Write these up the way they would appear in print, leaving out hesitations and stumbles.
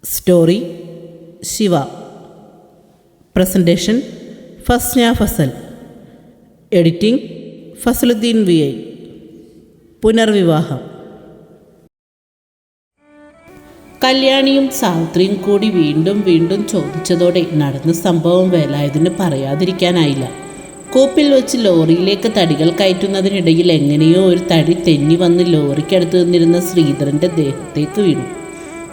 Story Shiva. Presentation Fasna Fasal. Editing Fasaluddin VI. പുനർവിവാഹം. കല്യാണിയും സാവിത്രിയും കൂടി വീണ്ടും വീണ്ടും ചോദിച്ചതോടെ നടന്ന സംഭവം വേലായുധന് പറയാതിരിക്കാനായില്ല. കൂപ്പിൽ വെച്ച് ലോറിയിലേക്ക് തടികൾ കയറ്റുന്നതിനിടയിൽ എങ്ങനെയോ ഒരു തടി തെന്നി വന്ന് ലോറിക്കടുത്ത് നിന്നിരുന്ന ശ്രീധരൻ്റെ ദേഹത്തേക്ക് വീണു.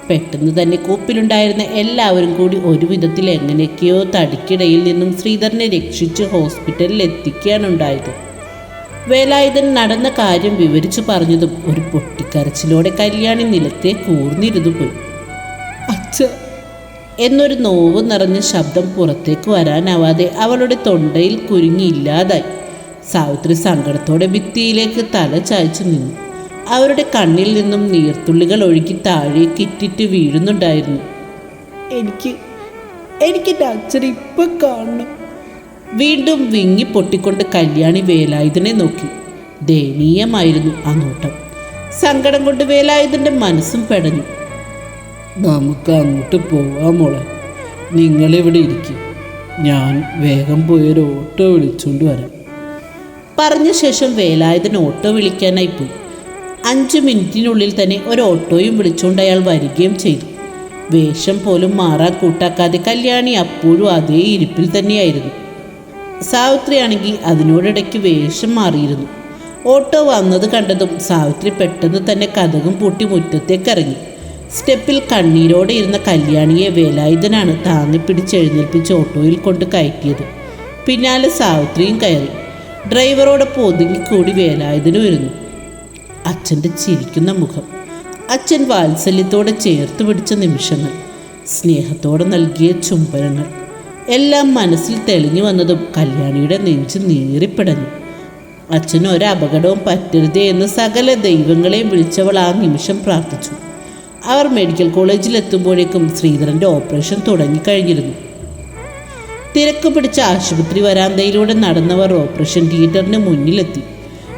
പെട്ടെന്ന് തന്നെ കൂപ്പിലുണ്ടായിരുന്ന എല്ലാവരും കൂടി ഒരു വിധത്തിൽ എങ്ങനെയൊക്കെയോ തടിക്കിടയിൽ നിന്നും ശ്രീധരനെ രക്ഷിച്ച് ഹോസ്പിറ്റലിൽ എത്തിക്കുകയാണുണ്ടായത്. വേലായുധൻ നടന്ന കാര്യം വിവരിച്ചു പറഞ്ഞതും ഒരു പൊട്ടിക്കരച്ചിലോടെ കല്യാണി നിലത്തെ കൂർന്നിരുന്നു പോയി. അച്ഛ എന്നൊരു നോവ് നിറഞ്ഞ ശബ്ദം പുറത്തേക്ക് വരാനാവാതെ അവളുടെ തൊണ്ടയിൽ കുരുങ്ങിയില്ലാതായി. സാവിത്രി സങ്കടത്തോടെ ഭിത്തിയിലേക്ക് തല ചായ്ച്ചു നിന്നു. അവരുടെ കണ്ണിൽ നിന്നും നീർത്തുള്ളികൾ ഒഴുകി താഴേക്ക് ഇറ്റിറ്റ് വീഴുന്നുണ്ടായിരുന്നു. എനിക്ക് എൻ്റെ അച്ഛനെ ഇപ്പം കാണണം. വീണ്ടും വിങ്ങി പൊട്ടിക്കൊണ്ട് കല്യാണി വേലായുധനെ നോക്കി. ദയനീയമായിരുന്നു ആ നോട്ടം. സങ്കടം കൊണ്ട് വേലായുധൻ്റെ മനസ്സും പെടഞ്ഞു. നമുക്ക് അങ്ങോട്ട് പോവാം മോളെ, നിങ്ങളിവിടെ ഇരിക്കും, ഞാൻ വേഗം പോയൊരു ഓട്ടോ വിളിച്ചുകൊണ്ട് വരാം. പറഞ്ഞ ശേഷം വേലായുധൻ ഓട്ടോ വിളിക്കാനായി പോയി. 5 മിനിറ്റിനുള്ളിൽ തന്നെ ഒരു ഓട്ടോയും വിളിച്ചുകൊണ്ട് അയാൾ വരികയും ചെയ്തു. വേഷം പോലും മാറാൻ കൂട്ടാക്കാതെ കല്യാണി അപ്പോഴും അതേ ഇരിപ്പിൽ തന്നെയായിരുന്നു. സാവിത്രിയാണെങ്കിൽ അതിനോടിടയ്ക്ക് വേഷം മാറിയിരുന്നു. ഓട്ടോ വന്നത് കണ്ടതും സാവിത്രി പെട്ടെന്ന് തന്നെ കതകും പൂട്ടി മുറ്റത്തേക്ക് ഇറങ്ങി. സ്റ്റെപ്പിൽ കണ്ണീരോടെ ഇരുന്ന കല്യാണിയെ വേലായുധനാണ് താങ്ങിപ്പിടിച്ചെഴുന്നേൽപ്പിച്ച് ഓട്ടോയിൽ കൊണ്ട് കയറ്റിയത്. പിന്നാലെ സാവിത്രിയും കയറി. ഡ്രൈവറോടൊപ്പം ഒതുങ്ങിക്കൂടി വേലായുധന് വരുന്നു. അച്ഛൻ്റെ ചിരിക്കുന്ന മുഖം, അച്ഛൻ വാത്സല്യത്തോടെ ചേർത്ത് പിടിച്ച നിമിഷങ്ങൾ, സ്നേഹത്തോടെ നൽകിയ ചുംബനങ്ങൾ എല്ലാം മനസ്സിൽ തെളിഞ്ഞു വന്നതും കല്യാണിയുടെ നെഞ്ച് നീറിപ്പിടഞ്ഞു. അച്ഛന് ഒരപകടവും പറ്റരുതേ എന്ന് സകല ദൈവങ്ങളെയും വിളിച്ചവൾ ആ നിമിഷം പ്രാർത്ഥിച്ചു. അവർ മെഡിക്കൽ കോളേജിൽ എത്തുമ്പോഴേക്കും ശ്രീധരൻ്റെ ഓപ്പറേഷൻ തുടങ്ങിക്കഴിഞ്ഞിരുന്നു. തിരക്ക് പിടിച്ച ആശുപത്രി വരാന്തയിലൂടെ നടന്നവർ ഓപ്പറേഷൻ തിയേറ്ററിന് മുന്നിലെത്തി.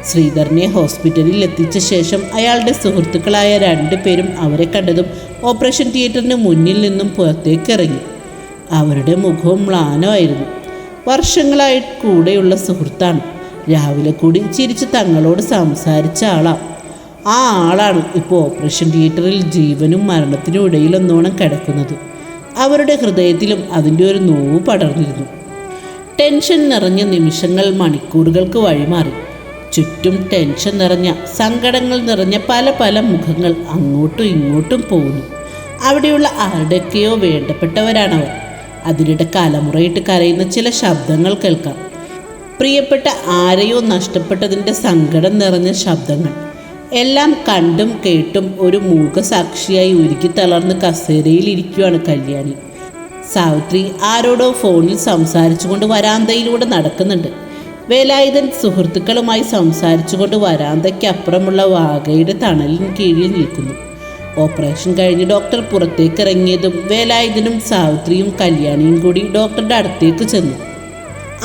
ശ്രീധരനെ ഹോസ്പിറ്റലിൽ എത്തിച്ച ശേഷം അയാളുടെ സുഹൃത്തുക്കളായ 2 പേരും അവരെ കണ്ടതും ഓപ്പറേഷൻ തിയേറ്ററിന് മുന്നിൽ നിന്നും പുറത്തേക്ക് ഇറങ്ങി. അവരുടെ മുഖവും മ്ലാനമായിരുന്നു. വർഷങ്ങളായി കൂടെയുള്ള സുഹൃത്താണ്. രാവിലെ കൂടി ചിരിച്ച് തങ്ങളോട് സംസാരിച്ച ആളാണ്. ആ ആളാണ് ഇപ്പോൾ ഓപ്പറേഷൻ തിയേറ്ററിൽ ജീവനും മരണത്തിനും ഇടയിലൊന്നോണം കിടക്കുന്നത്. അവരുടെ ഹൃദയത്തിലും അതിൻ്റെ ഒരു നോവ് പടർന്നിരുന്നു. ടെൻഷൻ നിറഞ്ഞ നിമിഷങ്ങൾ മണിക്കൂറുകൾക്ക് വഴിമാറി. ചുറ്റും ടെൻഷൻ നിറഞ്ഞ, സങ്കടങ്ങൾ നിറഞ്ഞ പല പല മുഖങ്ങൾ അങ്ങോട്ടും ഇങ്ങോട്ടും പോകുന്നു. അവിടെയുള്ള ആരുടെയൊക്കെയോ വേണ്ടപ്പെട്ടവരാണവർ. അതിനിടെ കലമുറയിട്ട് കരയുന്ന ചില ശബ്ദങ്ങൾ കേൾക്കാം. പ്രിയപ്പെട്ട ആരെയോ നഷ്ടപ്പെട്ടതിൻ്റെ സങ്കടം നിറഞ്ഞ ശബ്ദങ്ങൾ. എല്ലാം കണ്ടും കേട്ടും ഒരു മൂകസാക്ഷിയായി ഉരുക്കി തളർന്ന് കസേരയിൽ ഇരിക്കുകയാണ് കല്യാണി. സാവിത്രി ആരോടോ ഫോണിൽ സംസാരിച്ചുകൊണ്ട് വരാന്തയിലൂടെ നടക്കുന്നുണ്ട്. വേലായുധൻ സുഹൃത്തുക്കളുമായി സംസാരിച്ചുകൊണ്ട് വരാന്തയ്ക്കപ്പുറമുള്ള വാഗയുടെ തണലിന് കീഴിൽ നിൽക്കുന്നു. ഓപ്പറേഷൻ കഴിഞ്ഞ് ഡോക്ടർ പുറത്തേക്ക് ഇറങ്ങിയതും വേലായുധനും സാവിത്രിയും കല്യാണിയും കൂടി ഡോക്ടറുടെ അടുത്തേക്ക് ചെന്നു.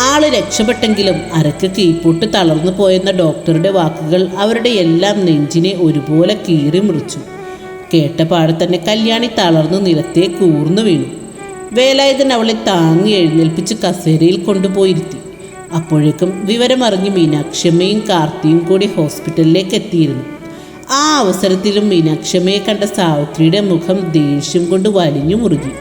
ആള് രക്ഷപ്പെട്ടെങ്കിലും അരക്ക് കീഴ്പോട്ട് തളർന്നു പോയെന്ന ഡോക്ടറുടെ വാക്കുകൾ അവരുടെ എല്ലാം നെഞ്ചിനെ ഒരുപോലെ കീറി മുറിച്ചു. കേട്ട പാടെ തന്നെ കല്യാണി തളർന്നു നിലത്തെ കൂർന്നു വീണു. വേലായുധൻ അവളെ താങ്ങി എഴുന്നേൽപ്പിച്ച് കസേരയിൽ കൊണ്ടുപോയിരുത്തി. അപ്പോഴേക്കും വിവരമറിഞ്ഞ് മീനാക്ഷിയമ്മയും കാർത്തിയും കൂടി ഹോസ്പിറ്റലിലേക്ക് എത്തിയിരുന്നു. ആ അവസരത്തിലും മീനാക്ഷിയമ്മയെ കണ്ട സാവിത്രിയുടെ മുഖം ദേഷ്യം കൊണ്ട് വലിഞ്ഞു മുറുകി.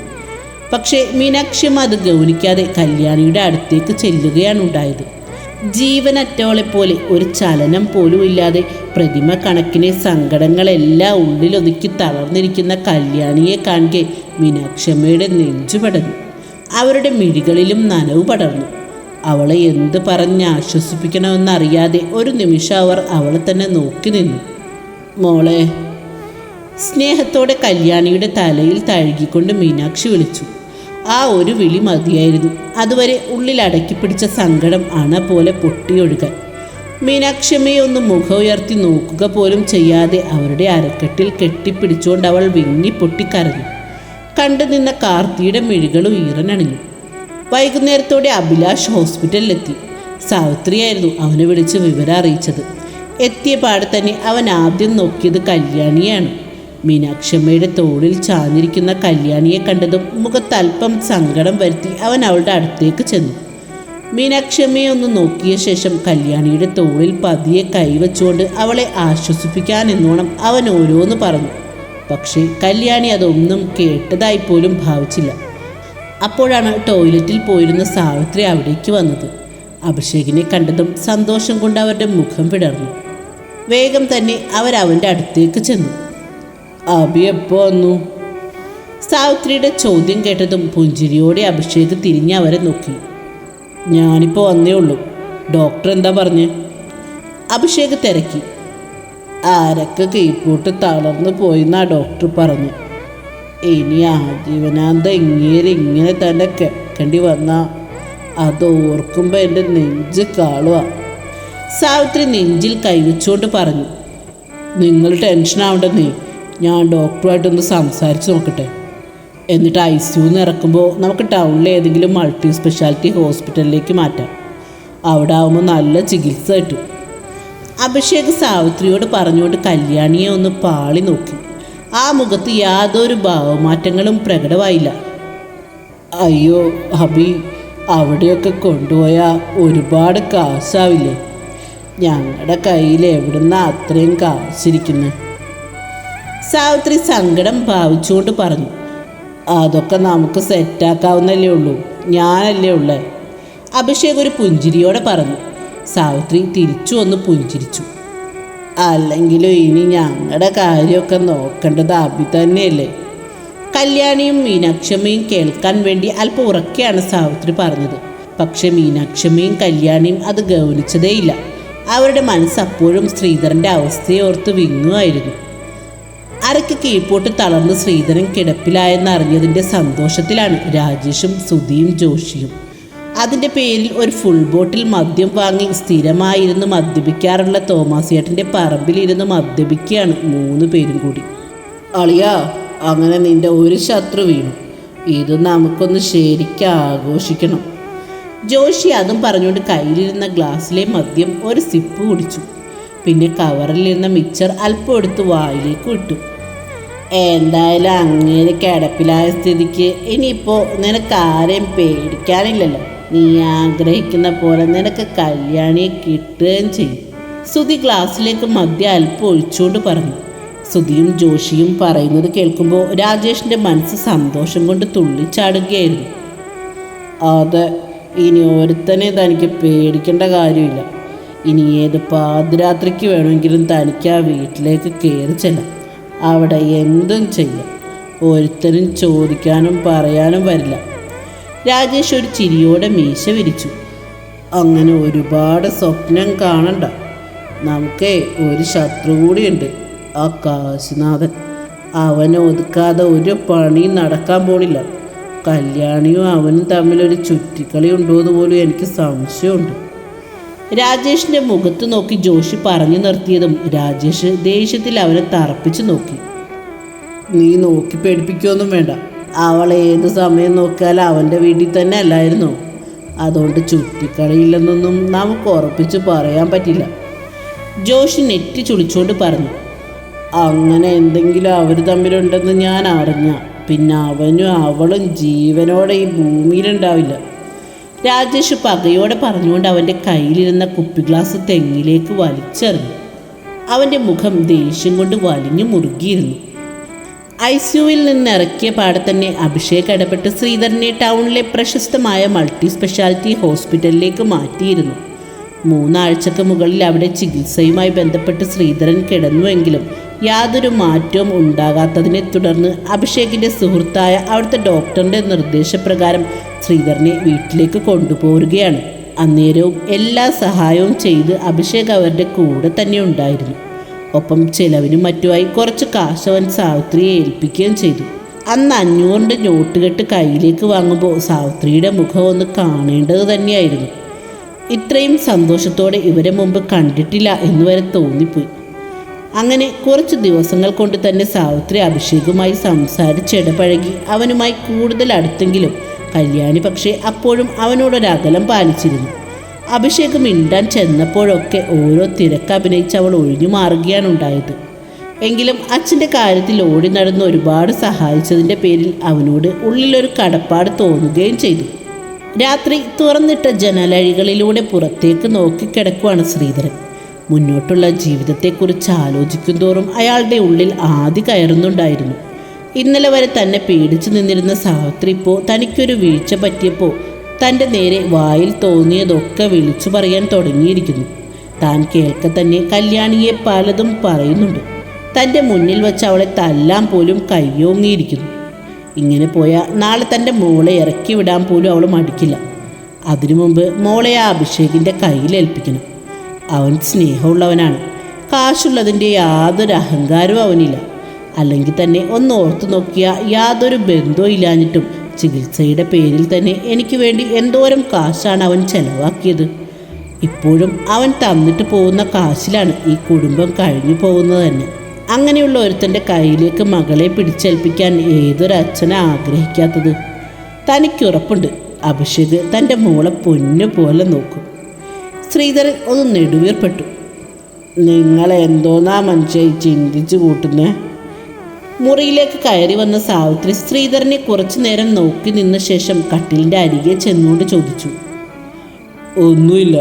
പക്ഷേ മീനാക്ഷിയമ്മ അത് ഗൗനിക്കാതെ കല്യാണിയുടെ അടുത്തേക്ക് ചെല്ലുകയാണ് ഉണ്ടായത്. ജീവനറ്റവളെപ്പോലെ ഒരു ചലനം പോലും ഇല്ലാതെ പ്രതിമ കണക്കിനെ സങ്കടങ്ങളെല്ലാം ഉള്ളിലൊതുക്കി തളർന്നിരിക്കുന്ന കല്യാണിയെ കാണെ മീനാക്ഷിയമ്മയുടെ നെഞ്ചു പടർന്നു. അവരുടെ മിഴികളിലും നനവ് പടർന്നു. അവളെ എന്ത് പറഞ്ഞ് ആശ്വസിപ്പിക്കണമെന്നറിയാതെ ഒരു നിമിഷം അവർ അവളെ തന്നെ നോക്കി നിന്നു. മോളെ, സ്നേഹത്തോടെ കല്യാണിയുടെ തലയിൽ തഴുകിക്കൊണ്ട് മീനാക്ഷി വിളിച്ചു. ആ ഒരു വിളി മതിയായിരുന്നു അതുവരെ ഉള്ളിൽ അടക്കിപ്പിടിച്ച സങ്കടം അണ പോലെ പൊട്ടിയൊഴുകാൻ. മീനാക്ഷിയമ്മയെ ഒന്ന് മുഖം ഉയർത്തി നോക്കുക പോലും ചെയ്യാതെ അവരുടെ അരക്കെട്ടിൽ കെട്ടിപ്പിടിച്ചുകൊണ്ട് അവൾ വിങ്ങി പൊട്ടിക്കരഞ്ഞു. കണ്ടു നിന്ന കാർത്തിയുടെ മിഴികളും ഈറനണിഞ്ഞു. വൈകുന്നേരത്തോടെ അഭിലാഷ് ഹോസ്പിറ്റലിലെത്തി. സാവിത്രിയായിരുന്നു അവനെ വിളിച്ച് വിവരം അറിയിച്ചത്. എത്തിയ പാടെ തന്നെ അവൻ ആദ്യം നോക്കിയത് കല്യാണിയാണ്. മീനാക്ഷമ്മയുടെ തോളിൽ ചാഞ്ഞിരിക്കുന്ന കല്യാണിയെ കണ്ടതും മുഖത്ത് അല്പം സങ്കടം വരുത്തി അവൻ അവളുടെ അടുത്തേക്ക് ചെന്നു. മീനാക്ഷമ്മയെ ഒന്ന് നോക്കിയ ശേഷം കല്യാണിയുടെ തോളിൽ പതിയെ കൈവച്ചുകൊണ്ട് അവളെ ആശ്വസിപ്പിക്കാനെന്നോണം അവൻ ഓരോന്ന് പറഞ്ഞു. പക്ഷേ കല്യാണി അതൊന്നും കേട്ടതായി പോലും ഭാവിച്ചില്ല. അപ്പോഴാണ് ടോയ്ലറ്റിൽ പോയിരുന്ന സാവിത്രി അവിടേക്ക് വന്നത്. അഭിഷേകിനെ കണ്ടതും സന്തോഷം കൊണ്ട് അവരുടെ മുഖം വിടർന്നു. വേഗം തന്നെ അവരവൻ്റെ അടുത്തേക്ക് ചെന്നു. അഭി എപ്പോൾ വന്നു? സാവിത്രിയുടെ ചോദ്യം കേട്ടതും പുഞ്ചിരിയോടെ അഭിഷേക് തിരിഞ്ഞ് അവരെ നോക്കി. ഞാനിപ്പോൾ വന്നേ ഉള്ളൂ. ഡോക്ടർ എന്താ പറഞ്ഞ്? അഭിഷേക് തിരക്കി. ആരൊക്കെ കീഴ്പോട്ട് തളർന്നു പോയിന്നാ ഡോക്ടർ പറഞ്ഞു. ഇനി ആജീവനാന്തം ഇങ്ങനെ തന്നെ കേൾക്കേണ്ടി വന്നാൽ അത് ഓർക്കുമ്പോൾ എൻ്റെ നെഞ്ച് കാളുക. സാവിത്രി നെഞ്ചിൽ കൈവച്ചുകൊണ്ട് പറഞ്ഞു. നിങ്ങൾ ടെൻഷൻ ആവണ്ടെന്നേ, ഞാൻ ഡോക്ടറുമായിട്ടൊന്ന് സംസാരിച്ച് നോക്കട്ടെ. എന്നിട്ട് ICUന്ന് ഇറക്കുമ്പോൾ നമുക്ക് ടൗണിലെ ഏതെങ്കിലും മൾട്ടി സ്പെഷ്യാലിറ്റി ഹോസ്പിറ്റലിലേക്ക് മാറ്റാം. അവിടെ ആവുമ്പോൾ നല്ല ചികിത്സ കിട്ടും. അഭിഷേക് സാവിത്രിയോട് പറഞ്ഞുകൊണ്ട് കല്യാണിയെ ഒന്ന് പാളി നോക്കി. ആ മുഖത്ത് യാതൊരു ഭാവമാറ്റങ്ങളും പ്രകടമായില്ല. അയ്യോ അഭി, അവിടെയൊക്കെ കൊണ്ടുപോയാൽ ഒരുപാട് കാശാവില്ലേ? ഞങ്ങളുടെ കയ്യിൽ എവിടുന്ന അത്രയും കാശിരിക്കുന്നത്? സാവിത്രി സങ്കടം ഭാവിച്ചുകൊണ്ട് പറഞ്ഞു. അതൊക്കെ നമുക്ക് സെറ്റാക്കാവുന്നല്ലേ ഉള്ളൂ, ഞാനല്ലേ ഉള്ളേ. അഭിഷേക് ഒരു പുഞ്ചിരിയോടെ പറഞ്ഞു. സാവിത്രി തിരിച്ചു ഒന്ന് പുഞ്ചിരിച്ചു. അല്ലെങ്കിലും ഇനി ഞങ്ങളുടെ കാര്യമൊക്കെ നോക്കേണ്ടത് അഭി തന്നെയല്ലേ? കല്യാണിയും മീനാക്ഷമ്മയും കേൾക്കാൻ വേണ്ടി അല്പം ഉറക്കെയാണ് സാവിത്രി പറഞ്ഞത്. പക്ഷെ മീനാക്ഷമ്മയും കല്യാണിയും അത് ഗൗനിച്ചതേയില്ല. അവരുടെ മനസ്സ് അപ്പോഴും ശ്രീധരൻ്റെ അവസ്ഥയെ ഓർത്ത് വിങ്ങുമായിരുന്നു. അരയ്ക്ക് കീഴ്പോട്ട് തളർന്ന് ശ്രീധരൻ കിടപ്പിലായെന്നറിഞ്ഞതിൻ്റെ സന്തോഷത്തിലാണ് രാജേഷും സുധിയും ജോഷിയും. അതിൻ്റെ പേരിൽ ഒരു ഫുൾ ബോട്ടിൽ മദ്യം വാങ്ങി സ്ഥിരമായിരുന്നു മദ്യപിക്കാറുള്ള തോമാസിയേട്ടൻ്റെ പറമ്പിലിരുന്ന് മദ്യപിക്കുകയാണ് 3 പേരും കൂടി. അളിയാ, അങ്ങനെ നിൻ്റെ ഒരു ശത്രു വീണു. ഇത് നമുക്കൊന്ന് ശരിക്കും ആഘോഷിക്കണം. ജോഷി അതും പറഞ്ഞുകൊണ്ട് കയ്യിലിരുന്ന ഗ്ലാസ്സിലെ മദ്യം ഒരു സിപ്പ് കുടിച്ചു. പിന്നെ കവറിലിരുന്ന മിക്സർ അല്പം എടുത്ത് വായിലേക്ക് വിട്ടു. എന്തായാലും അങ്ങേര് കിടപ്പിലായ സ്ഥിതിക്ക് ഇനിയിപ്പോൾ നിനക്ക് ആരെയും പേടിക്കാനില്ലല്ലോ. നീ ആഗ്രഹിക്കുന്ന പോലെ നിനക്ക് കല്യാണിയെ കിട്ടുകയും ചെയ്യും. സുധി ഗ്ലാസ്സിലേക്ക് മദ്യം അല്പം ഒഴിച്ചുകൊണ്ട് പറഞ്ഞു. സുധിയും ജോഷിയും പറയുന്നത് കേൾക്കുമ്പോൾ രാജേഷിൻ്റെ മനസ്സ് സന്തോഷം കൊണ്ട് തുള്ളിച്ചാടുകയായിരുന്നു. അതെ, ഇനി ഒരുത്തനെ തനിക്ക് പേടിക്കേണ്ട കാര്യമില്ല. ഇനി ഏത് പാതിരാത്രിക്ക് വേണമെങ്കിലും തനിക്ക് ആ വീട്ടിലേക്ക് കയറി ചെല്ലാം. അവിടെ എന്തും ചെയ്യാം. ഒരുത്തനും ചോദിക്കാനും പറയാനും വരില്ല. രാജേഷ് ഒരു ചിരിയോടെ മീശ വിരിച്ചു. അങ്ങനെ ഒരുപാട് സ്വപ്നം കാണണ്ട. നമുക്കേ ഒരു ശത്രു കൂടിയുണ്ട്, ആ കാശിനാഥൻ. അവനെ ഒതുക്കാതെ ഒരു പണിയും നടക്കാൻ പോണില്ല. കല്യാണിയും അവനും തമ്മിലൊരു ചുറ്റിക്കളി ഉണ്ടോ എന്ന് പോലും എനിക്ക് സംശയമുണ്ട്. രാജേഷിൻ്റെ മുഖത്ത് നോക്കി ജോഷി പറഞ്ഞു നിർത്തിയതും രാജേഷ് ദേഷ്യത്തിൽ അവനെ തറപ്പിച്ച് നോക്കി. നീ നോക്കി പേടിപ്പിക്കുകയൊന്നും വേണ്ട. അവൾ ഏത് സമയം നോക്കിയാലും അവൻ്റെ വീട്ടിൽ തന്നെ അല്ലായിരുന്നോ? അതുകൊണ്ട് ചുറ്റിക്കളിയില്ലെന്നൊന്നും നമുക്ക് ഉറപ്പിച്ച് പറയാൻ പറ്റില്ല. ജോഷി നെറ്റി ചുളിച്ചുകൊണ്ട് പറഞ്ഞു. അങ്ങനെ എന്തെങ്കിലും അവർ തമ്മിലുണ്ടെന്ന് ഞാൻ അറിഞ്ഞ പിന്നെ അവനും അവളും ജീവനോടെ ഈ ഭൂമിയിലുണ്ടാവില്ല. രാജേഷ് പകയോടെ പറഞ്ഞുകൊണ്ട് അവൻ്റെ കയ്യിലിരുന്ന കുപ്പി ഗ്ലാസ് തെങ്ങിലേക്ക് വലിച്ചെറിഞ്ഞു. അവൻ്റെ മുഖം ദേഷ്യം കൊണ്ട് വലിഞ്ഞു മുറുകിയിരുന്നു. ICUവിൽ നിന്ന് ഇറക്കിയ പാടെ തന്നെ അഭിഷേക് ഇടപെട്ട് ശ്രീധരനെ ടൗണിലെ പ്രശസ്തമായ മൾട്ടി സ്പെഷ്യാലിറ്റി ഹോസ്പിറ്റലിലേക്ക് മാറ്റിയിരുന്നു. 3 ആഴ്ചക്ക് മുകളിൽ അവിടെ ചികിത്സയുമായി ബന്ധപ്പെട്ട് ശ്രീധരൻ കിടന്നുവെങ്കിലും യാതൊരു മാറ്റവും ഉണ്ടാകാത്തതിനെ തുടർന്ന് അഭിഷേകിൻ്റെ സുഹൃത്തായ അവിടുത്തെ ഡോക്ടറിൻ്റെ നിർദ്ദേശപ്രകാരം ശ്രീധരനെ വീട്ടിലേക്ക് കൊണ്ടുപോരുകയാണ്. അന്നേരവും എല്ലാ സഹായവും ചെയ്ത് അഭിഷേക് അവരുടെ കൂടെ തന്നെ ഉണ്ടായിരുന്നു. ഒപ്പം ചിലവിനും മറ്റുമായി കുറച്ച് കാശവൻ സാവിത്രിയെ ഏൽപ്പിക്കുകയും ചെയ്തു. അന്ന് 500 നോട്ടുകെട്ട് കയ്യിലേക്ക് വാങ്ങുമ്പോൾ സാവിത്രിയുടെ മുഖം ഒന്ന് കാണേണ്ടത് തന്നെയായിരുന്നു. ഇത്രയും സന്തോഷത്തോടെ ഇവരെ മുമ്പ് കണ്ടിട്ടില്ല എന്നുവരെ തോന്നിപ്പോയി. അങ്ങനെ കുറച്ച് ദിവസങ്ങൾ കൊണ്ട് തന്നെ സാവിത്രി അഭിഷേകുമായി സംസാരിച്ചിടപഴകി അവനുമായി കൂടുതൽ അടുത്തെങ്കിലും കല്യാണി പക്ഷേ അപ്പോഴും അവനോടൊരകലം പാലിച്ചിരുന്നു. അഭിഷേക് മിണ്ടാൻ ചെന്നപ്പോഴൊക്കെ ഓരോ തിരക്ക് അഭിനയിച്ച് അവൾ ഒഴിഞ്ഞു മാറുകയാണ് ഉണ്ടായത്. എങ്കിലും അച്ഛൻ്റെ കാര്യത്തിൽ ഓടി നടന്ന് ഒരുപാട് സഹായിച്ചതിൻ്റെ പേരിൽ അവനോട് ഉള്ളിലൊരു കടപ്പാട് തോന്നുകയും ചെയ്തു. രാത്രി തുറന്നിട്ട ജനലഴികളിലൂടെ പുറത്തേക്ക് നോക്കിക്കിടക്കുവാണ് ശ്രീധരൻ. മുന്നോട്ടുള്ള ജീവിതത്തെക്കുറിച്ച് ആലോചിക്കും തോറും അയാളുടെ ഉള്ളിൽ ആദി കയറുന്നുണ്ടായിരുന്നു. ഇന്നലെ വരെ തന്നെ പേടിച്ചു നിന്നിരുന്ന സാവിത്രി ഇപ്പോൾ തനിക്കൊരു വീഴ്ച പറ്റിയപ്പോൾ തൻ്റെ നേരെ വായിൽ തോന്നിയതൊക്കെ വിളിച്ചു പറയാൻ തുടങ്ങിയിരിക്കുന്നു. താൻ കേൾക്ക തന്നെ കല്യാണിയെ പലതും പറയുന്നുണ്ട്. തൻ്റെ മുന്നിൽ വെച്ച് അവളെ തല്ലാൻ പോലും കയ്യോങ്ങിയിരിക്കുന്നു. ഇങ്ങനെ പോയാൽ നാളെ തൻ്റെ മോളെ ഇറക്കി വിടാൻ പോലും അവൾ മടിക്കില്ല. അതിനു മുമ്പ് മോളെ ആ അഭിഷേകിൻ്റെ കയ്യിലേൽപ്പിക്കണം. അവൻ സ്നേഹമുള്ളവനാണ്. കാശുള്ളതിൻ്റെ യാതൊരു അഹങ്കാരവും അവനില്ല. അല്ലെങ്കിൽ തന്നെ ഒന്ന് ഓർത്തു നോക്കിയാൽ യാതൊരു ബന്ധവും ഇല്ലാഞ്ഞിട്ടും ചികിത്സയുടെ പേരിൽ തന്നെ എനിക്ക് വേണ്ടി എന്തോരം കാശാണ് അവൻ ചെലവാക്കിയത്. ഇപ്പോഴും അവൻ തന്നിട്ട് പോകുന്ന കാശിലാണ് ഈ കുടുംബം കഴിഞ്ഞു പോകുന്നത് തന്നെ. അങ്ങനെയുള്ള ഒരുത്തൻ്റെ കയ്യിലേക്ക് മകളെ പിടിച്ചേൽപ്പിക്കാൻ ഏതൊരച്ഛനെ ആഗ്രഹിക്കാത്തത്? തനിക്കുറപ്പുണ്ട് അഭിഷേക് തൻ്റെ മോളെ പൊന്നു പോലെ നോക്കും. ശ്രീധരൻ ഒന്ന് നെടുവീർപ്പെട്ടു. നിങ്ങളെന്തോന്നാ മനുഷ്യ ചിന്തിച്ചു കൂട്ടുന്നേ? മുറിയിലേക്ക് കയറി വന്ന സാവിത്രി ശ്രീധരനെ കുറച്ചു നേരം നോക്കി നിന്ന ശേഷം കട്ടിലിൻ്റെ അരികെ ചെന്നുകൊണ്ട് ചോദിച്ചു. ഒന്നുമില്ല,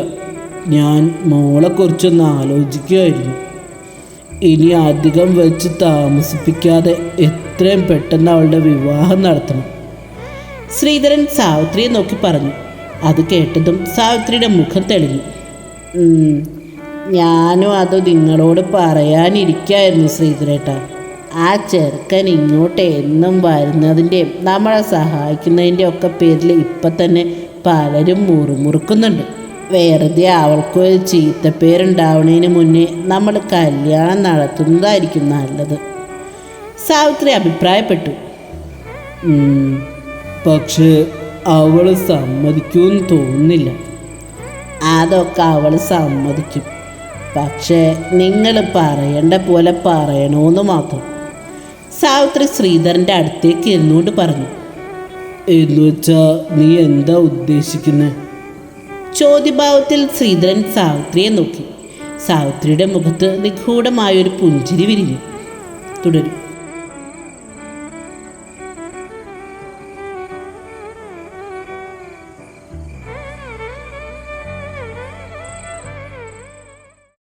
ഞാൻ മോളെക്കുറിച്ചൊന്ന് ആലോചിക്കുകയായിരുന്നു. ഇനി അധികം വെച്ച് താമസിപ്പിക്കാതെ എത്രയും പെട്ടെന്ന് അവളുടെ വിവാഹം നടത്തണം. ശ്രീധരൻ സാവിത്രിയെ നോക്കി പറഞ്ഞു. അത് കേട്ടതും സാവിത്രിയുടെ മുഖം തെളിഞ്ഞു. ഞാനും അത് നിങ്ങളോട് പറയാനിരിക്കായിരുന്നു ശ്രീധരേട്ടാ. ആ ചെറുക്കൻ ഇങ്ങോട്ട് എന്നും വരുന്നതിൻ്റെയും നമ്മളെ സഹായിക്കുന്നതിൻ്റെ ഒക്കെ പേരിൽ ഇപ്പം തന്നെ പലരും മുറുമുറുക്കുന്നുണ്ട്. വെറുതെ അവൾക്കൊരു ചീത്തപ്പേരുണ്ടാവുന്നതിന് മുന്നേ നമ്മൾ കല്യാണം നടത്തുന്നതായിരിക്കും നല്ലത്. സാവിത്രി അഭിപ്രായപ്പെട്ടു. പക്ഷേ അവൾ സമ്മതിക്കുമെന്ന് തോന്നുന്നില്ല. അതൊക്കെ അവൾ സമ്മതിക്കും. പക്ഷേ നിങ്ങൾ പറയേണ്ട പോലെ പറയണമെന്ന് മാത്രം. സാവിത്രി ശ്രീധരൻ്റെ അടുത്തേക്ക് ഇരുന്നുകൊണ്ട് പറഞ്ഞു. എന്നുവെച്ചാൽ നീ എന്താ ഉദ്ദേശിക്കുന്നത്? ചോദ്യഭാവത്തിൽ ശ്രീധരൻ സാവിത്രിയെ നോക്കി. സാവിത്രിയുടെ മുഖത്ത് നിഗൂഢമായൊരു പുഞ്ചിരി വിരിഞ്ഞു. തുടരും.